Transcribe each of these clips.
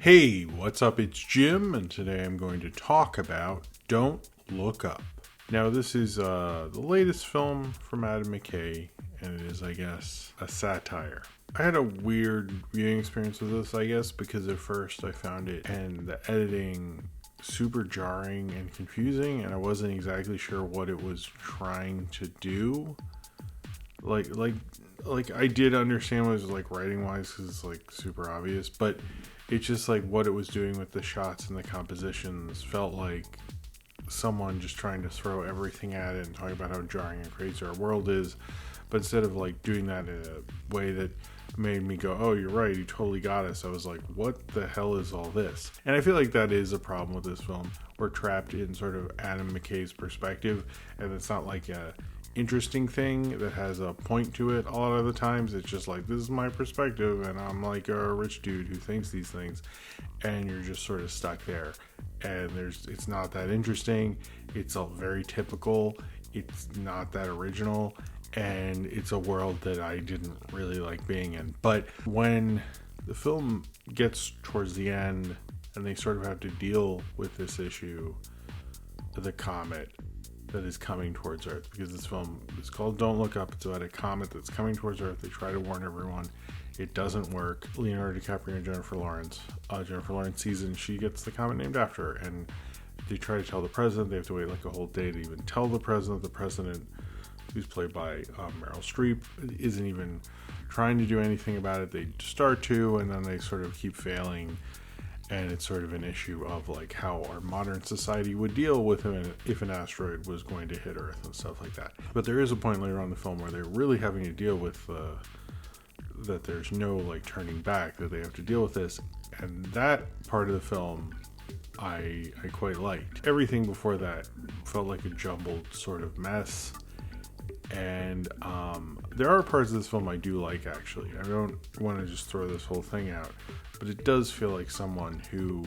Hey, what's up? It's Jim, and today I'm going to talk about Don't Look Up. Now, this is the latest film from Adam McKay, and it is, I guess, a satire. I had a weird viewing experience with this, I guess, because at first I found it and the editing super jarring and confusing, and I wasn't exactly sure what it was trying to do. Like I did understand what it was like writing wise, because it's like super obvious, but it's just like what it was doing with the shots and the compositions felt like someone just trying to throw everything at it and talk about how jarring and crazy our world is, but instead of like doing that in a way that made me go, oh, you're right, you totally got us, I was like, what the hell is all this? And I feel like that is a problem with this film. We're trapped in sort of Adam McKay's perspective, and it's not like a interesting thing that has a point to it. A lot of the times it's just like, this is my perspective and I'm like a rich dude who thinks these things, and you're just sort of stuck there, and it's not that interesting. It's all very typical. It's not that original, and it's a world that I didn't really like being in. But when the film gets towards the end and they sort of have to deal with this issue, the comet that is coming towards Earth, because this film is called Don't Look Up. It's about a comet that's coming towards Earth. They try to warn everyone. It doesn't work. Leonardo DiCaprio and Jennifer Lawrence sees it, and she gets the comet named after her. And they try to tell the president. They have to wait like a whole day to even tell the president. The president, who's played by Meryl Streep, isn't even trying to do anything about it. They start to, and then they sort of keep failing. And it's sort of an issue of like how our modern society would deal with it if an asteroid was going to hit Earth and stuff like that. But there is a point later on in the film where they're really having to deal with that there's no like turning back, that they have to deal with this. And that part of the film I quite liked. Everything before that felt like a jumbled sort of mess. And there are parts of this film I do like, actually. I don't want to just throw this whole thing out, but it does feel like someone who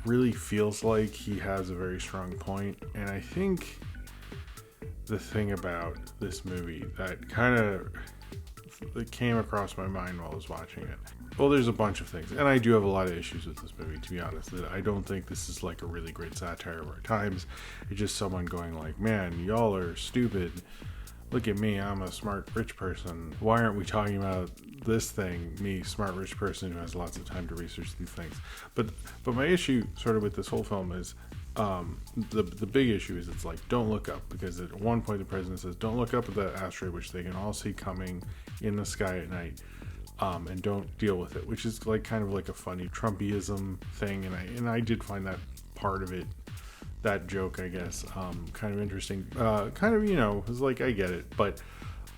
really feels like he has a very strong point. And I think the thing about this movie that kind of came across my mind while I was watching it, well, there's a bunch of things, and I do have a lot of issues with this movie, to be honest. That I don't think this is like a really great satire of our times. It's just someone going like, man, y'all are stupid. Look at me, I'm a smart rich person. Why aren't we talking about this thing? Me, smart rich person who has lots of time to research these things. But my issue sort of with this whole film is the big issue is it's like, don't look up, because at one point the president says, don't look up at that asteroid which they can all see coming in the sky at night. And don't deal with it, which is like kind of like a funny Trumpism thing, and I did find that part of it, that joke, I guess, kind of interesting. Kind of, it was like, I get it, but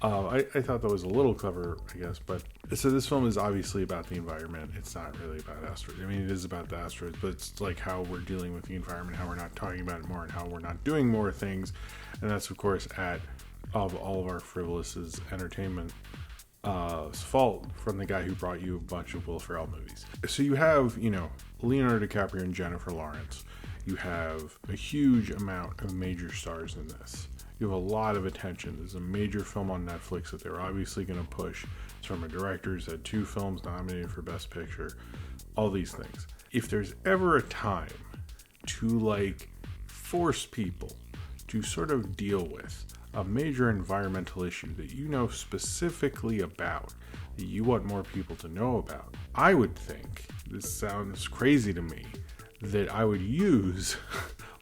I thought that was a little clever, I guess. But so this film is obviously about the environment. It's not really about asteroids. I mean, it is about the asteroids, but it's like how we're dealing with the environment, how we're not talking about it more, and how we're not doing more things. And that's, of course, of all of our frivolous entertainment fault, from the guy who brought you a bunch of Will Ferrell movies. So you have, Leonardo DiCaprio and Jennifer Lawrence. You have a huge amount of major stars in this. You have a lot of attention. There's a major film on Netflix that they're obviously going to push. It's from a director who's had 2 films nominated for Best Picture. All these things. If there's ever a time to like force people to sort of deal with a major environmental issue that you know specifically about, that you want more people to know about, I would think, this sounds crazy to me, that I would use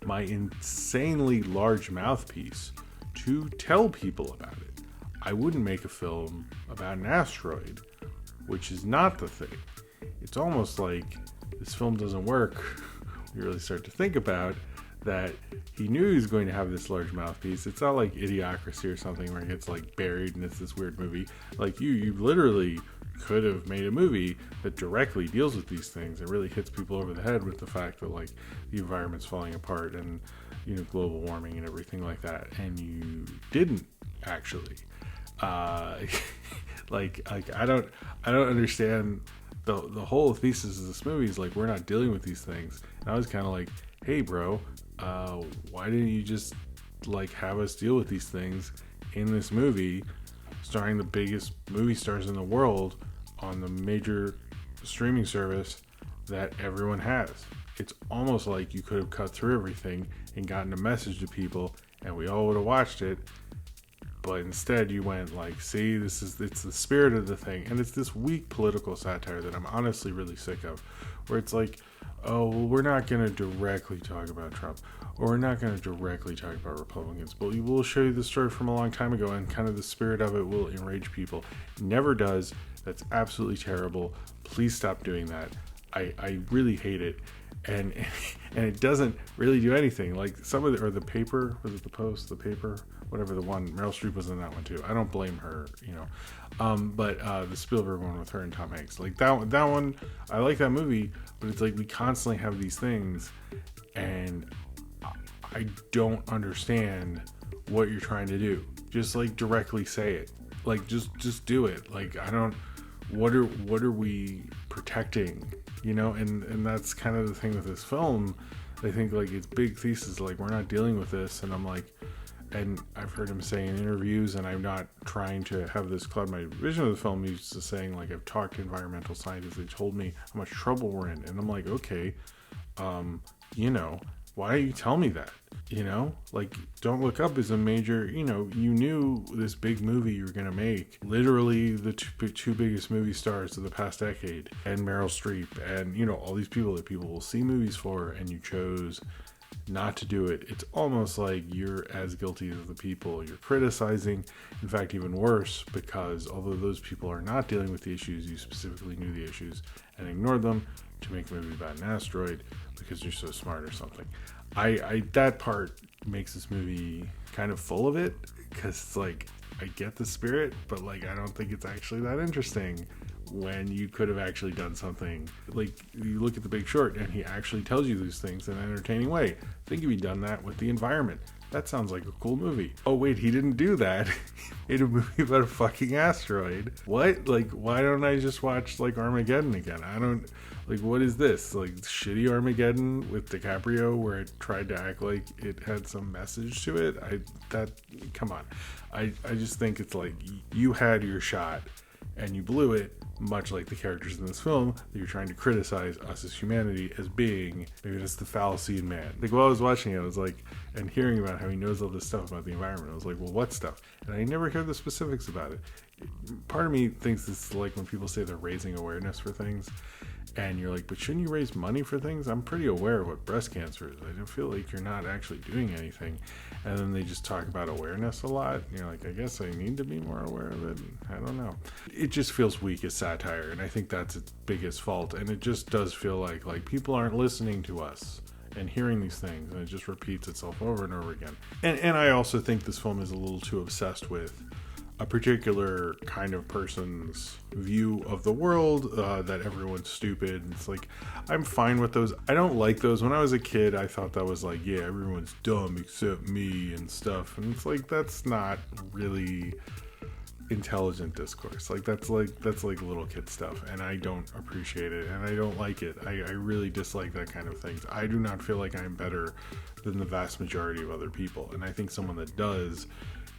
my insanely large mouthpiece to tell people about it. I wouldn't make a film about an asteroid, which is not the thing. It's almost like this film doesn't work. You really start to think about that he knew he was going to have this large mouthpiece. It's not like Idiocracy or something where it gets like buried and it's this weird movie. Like you literally could have made a movie that directly deals with these things and really hits people over the head with the fact that like the environment's falling apart and global warming and everything like that, and you didn't actually. Like I don't understand the whole thesis of this movie is like, we're not dealing with these things. And I was kind of like, hey bro, why didn't you just like have us deal with these things in this movie starring the biggest movie stars in the world on the major streaming service that everyone has. It's almost like you could have cut through everything and gotten a message to people, and we all would have watched it. But instead, you went like, see, it's the spirit of the thing, and it's this weak political satire that I'm honestly really sick of, where it's like, oh, well, we're not going to directly talk about Trump, or we're not going to directly talk about Republicans, but we will show you the story from a long time ago, and kind of the spirit of it will enrage people. Never does. That's absolutely terrible. Please stop doing that. I really hate it. And it doesn't really do anything. Like some of the, or the paper, was it the Post, the paper, whatever the one, Meryl Streep was in that one too. I don't blame her, you know. But the Spielberg one with her and Tom Hanks, like that one, I like that movie, but it's like we constantly have these things, and I don't understand what you're trying to do. Just like directly say it. Like just do it. Like I don't. What are we protecting? You know, and that's kind of the thing with this film. I think like its big thesis, like we're not dealing with this, and I'm like, and I've heard him say in interviews, and I'm not trying to have this cloud my vision of the film. He's just saying like, I've talked to environmental scientists, they told me how much trouble we're in, and I'm like, okay, you know, why don't you tell me that? You know, like Don't Look Up is a major, you know, you knew this big movie you were going to make, literally the two biggest movie stars of the past decade, and Meryl Streep, and, you know, all these people that people will see movies for, and you chose not to do it. It's almost like you're as guilty as the people you're criticizing. In fact, even worse, because although those people are not dealing with the issues, you specifically knew the issues and ignored them to make a movie about an asteroid because you're so smart or something. I that part makes this movie kind of full of it, because it's like, I get the spirit, but like I don't think it's actually that interesting, when you could have actually done something. Like, you look at The Big Short and he actually tells you these things in an entertaining way. I think if he'd done that with the environment, that sounds like a cool movie. Oh wait, he didn't do that. He made a movie about a fucking asteroid. What? Like, why don't I just watch like Armageddon again? I don't, like, what is this? Like shitty Armageddon with DiCaprio, where it tried to act like it had some message to it? Come on. I just think it's like, you had your shot and you blew it, much like the characters in this film that you're trying to criticize us as humanity as being. Maybe that's the fallacy in man. Like, while I was watching it, I was like, and hearing about how he knows all this stuff about the environment, I was like, well, what stuff? And I never hear the specifics about it. Part of me thinks it's like when people say they're raising awareness for things, and you're like, but shouldn't you raise money for things? I'm pretty aware of what breast cancer is. I don't feel like you're not actually doing anything. And then they just talk about awareness a lot. And you're like, I guess I need to be more aware of it. I don't know. It just feels weak as satire, and I think that's its biggest fault. And it just does feel like people aren't listening to us and hearing these things, and it just repeats itself over and over again. And I also think this film is a little too obsessed with a particular kind of person's view of the world, that everyone's stupid. It's like, I'm fine with those. I don't like those. When I was a kid, I thought that was like, yeah, everyone's dumb except me and stuff. And it's like, that's not really intelligent discourse. Like that's like little kid stuff, and I don't appreciate it, and I don't like it. I really dislike that kind of thing. I do not feel like I'm better than the vast majority of other people, and I think someone that does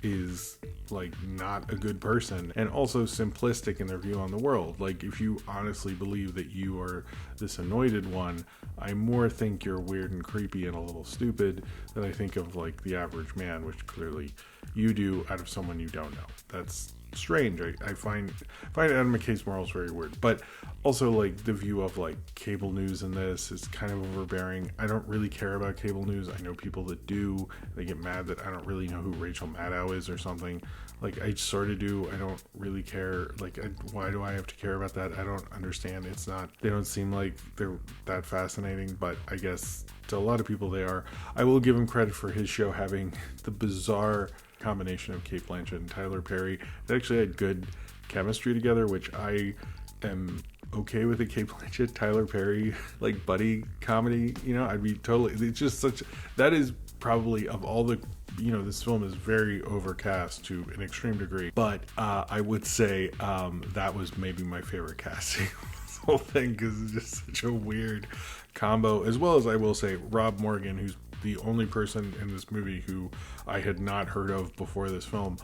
is like not a good person, and also simplistic in their view on the world. Like, if you honestly believe that you are this anointed one, I more think you're weird and creepy and a little stupid than I think of like the average man, which clearly you do out of someone you don't know. That's strange. I find Adam McKay's morals very weird, but also like the view of like cable news in this is kind of overbearing. I don't really care about cable news. I know people that do. They get mad that I don't really know who Rachel Maddow is or something. Like, I sort of do. I don't really care. Like, why do I have to care about that? I don't understand. They don't seem like they're that fascinating, but I guess to a lot of people they are. I will give him credit for his show having the bizarre combination of Cate Blanchett and Tyler Perry. They actually had good chemistry together, which I am okay with. A Cate Blanchett, Tyler Perry, like buddy comedy, you know, I'd be totally, it's just such, that is probably, of all the, you know, this film is very overcast to an extreme degree, but I would say that was maybe my favorite casting of this whole thing, because it's just such a weird combo, as well as I will say Rob Morgan, who's the only person in this movie who I had not heard of before this film.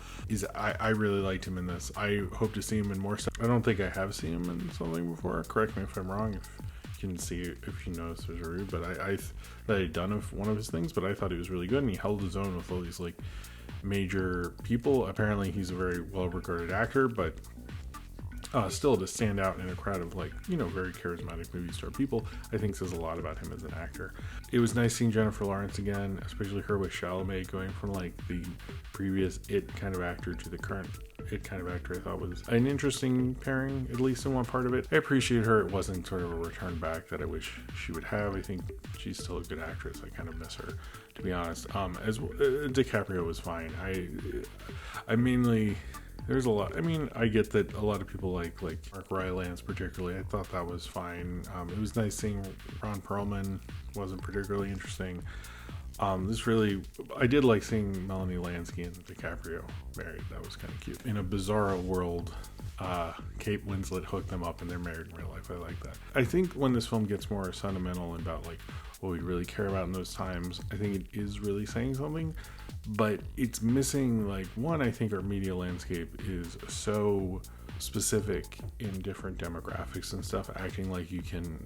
I really liked him in this. I hope to see him in more stuff. I don't think I have seen him in something before. Correct me if I'm wrong if can see it if you notice there's a review, but I that I'd done one of his things, but I thought he was really good, and he held his own with all these like major people. Apparently he's a very well-regarded actor, but still to stand out in a crowd of like, very charismatic movie star people, I think says a lot about him as an actor. It was nice seeing Jennifer Lawrence again, especially her with Chalamet, going from like the previous It kind of actor to the current It kind of actor. I thought was an interesting pairing, at least in one part of it. I appreciate her. It wasn't sort of a return back that I wish she would have. I think she's still a good actress. I kind of miss her, to be honest. As DiCaprio was fine. I mainly, there's a lot. I mean, I get that a lot of people like Mark Rylance particularly. I thought that was fine. It was nice seeing Ron Perlman. Wasn't particularly interesting. I did like seeing Melanie Lansky and DiCaprio married. That was kind of cute. In a bizarro world, Kate Winslet hooked them up and they're married in real life. I like that. I think when this film gets more sentimental about like what we really care about in those times, I think it is really saying something, but it's missing like one. I think our media landscape is so specific in different demographics and stuff, acting like you can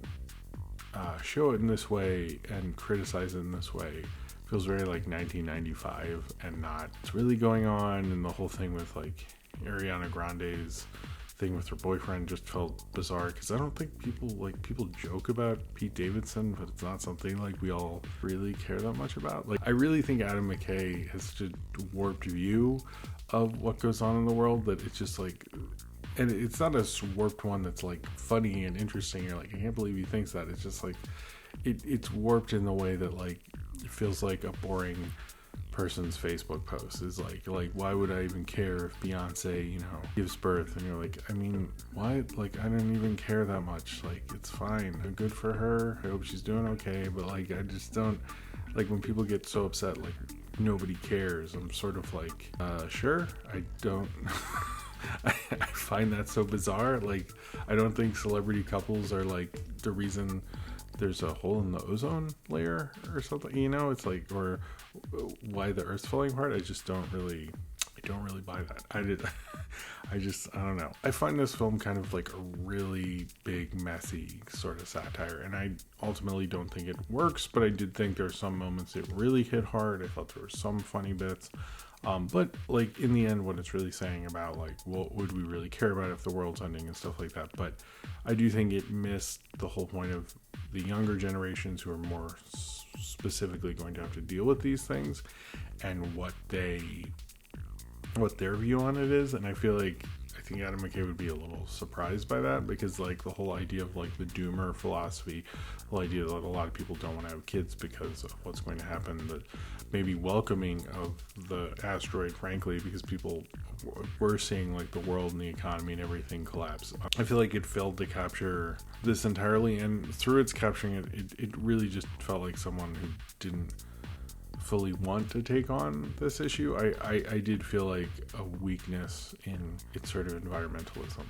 show it in this way and criticize it in this way feels very like 1995 and not what's really going on. And the whole thing with like Ariana Grande's thing with her boyfriend just felt bizarre, because I don't think people joke about Pete Davidson, but it's not something like we all really care that much about. Like, I really think Adam McKay has such a warped view of what goes on in the world that it's just like, and it's not a warped one that's like funny and interesting. You're like, I can't believe he thinks that. It's just like it's warped in the way that like it feels like a boring person's Facebook post is like why would I even care if Beyonce gives birth? And you're like, I mean, why? Like, I don't even care that much. Like, it's fine, good for her, I hope she's doing okay, but like I just don't like when people get so upset like nobody cares. I'm sort of like, sure, I don't I find that so bizarre. Like, I don't think celebrity couples are like the reason there's a hole in the ozone layer or something, it's like, or why the earth's falling apart. I don't really buy that. I don't know. I find this film kind of like a really big, messy sort of satire, and I ultimately don't think it works, but I did think there were some moments it really hit hard. I thought there were some funny bits. But like in the end, what it's really saying about like what would we really care about if the world's ending and stuff like that. But I do think it missed the whole point of the younger generations who are more specifically going to have to deal with these things and what their view on it is. And I think Adam McKay would be a little surprised by that, because like the whole idea of like the doomer philosophy, the whole idea that a lot of people don't want to have kids because of what's going to happen, the maybe welcoming of the asteroid, frankly, because people were seeing like the world and the economy and everything collapse. I feel like it failed to capture this entirely, and through its capturing it really just felt like someone who didn't fully want to take on this issue. I did feel like a weakness in its sort of environmentalism.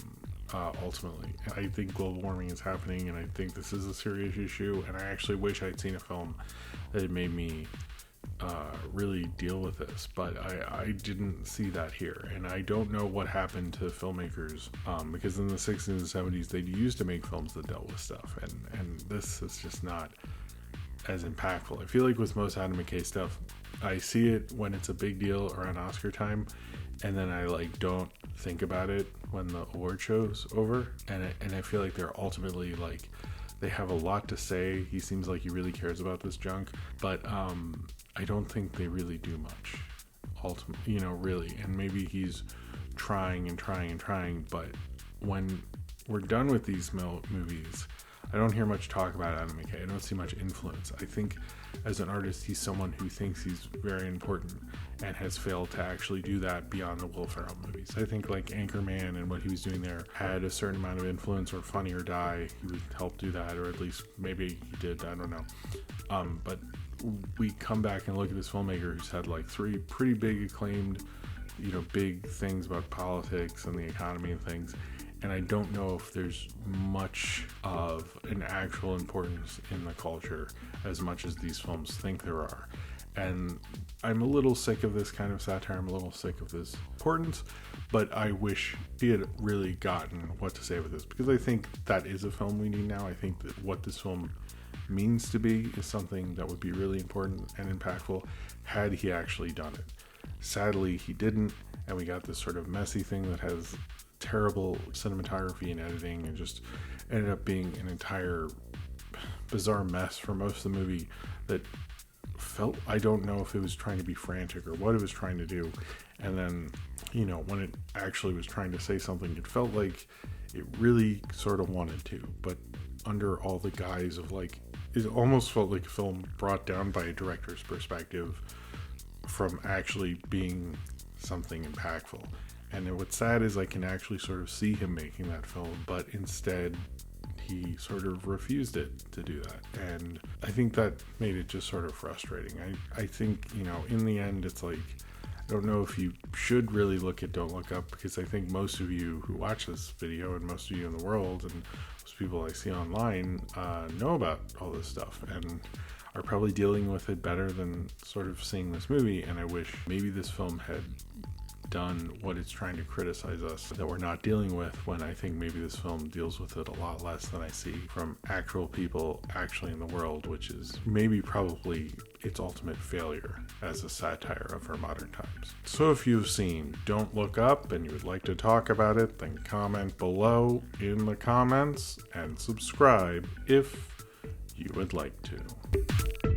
Ultimately, I think global warming is happening, and I think this is a serious issue, and I actually wish I'd seen a film that had made me really deal with this, but I didn't see that here, and I don't know what happened to filmmakers, because in the 60s and 70s they used to make films that dealt with stuff, and this is just not as impactful. I feel like with most Adam McKay stuff, I see it when it's a big deal around Oscar time, and then I like don't think about it when the award show's over, and I feel like they're ultimately like they have a lot to say. He seems like he really cares about this junk, but I don't think they really do much ultimately, really. And maybe he's trying, but when we're done with these movies, I don't hear much talk about Adam McKay. I don't see much influence. I think as an artist, he's someone who thinks he's very important and has failed to actually do that beyond the Will Ferrell movies. I think like Anchorman and what he was doing there had a certain amount of influence, or Funny or Die, he would help do that, or at least maybe he did, I don't know. But we come back and look at this filmmaker who's had like 3 pretty big acclaimed, big things about politics and the economy and things, and I don't know if there's much of an actual importance in the culture as much as these films think there are. And I'm a little sick of this kind of satire. I'm a little sick of this importance, but I wish he had really gotten what to say with this, because I think that is a film we need now. I think that what this film means to be is something that would be really important and impactful had he actually done it. Sadly, he didn't, and we got this sort of messy thing that has terrible cinematography and editing and just ended up being an entire bizarre mess for most of the movie that felt, I don't know if it was trying to be frantic or what it was trying to do. And then, you know, when it actually was trying to say something, it felt like it really sort of wanted to, but under all the guise of, like, it almost felt like a film brought down by a director's perspective from actually being something impactful. And what's sad is I can actually sort of see him making that film, but instead he sort of refused it to do that. And I think that made it just sort of frustrating. I think, you know, in the end, it's like, I don't know if you should really look at Don't Look Up, because I think most of you who watch this video and most of you in the world and most people I see online know about all this stuff and are probably dealing with it better than sort of seeing this movie. And I wish maybe this film had done what it's trying to criticize us that we're not dealing with, when I think maybe this film deals with it a lot less than I see from actual people actually in the world, which is maybe probably its ultimate failure as a satire of our modern times. So if you've seen Don't Look Up and you would like to talk about it, then comment below in the comments and subscribe if you would like to.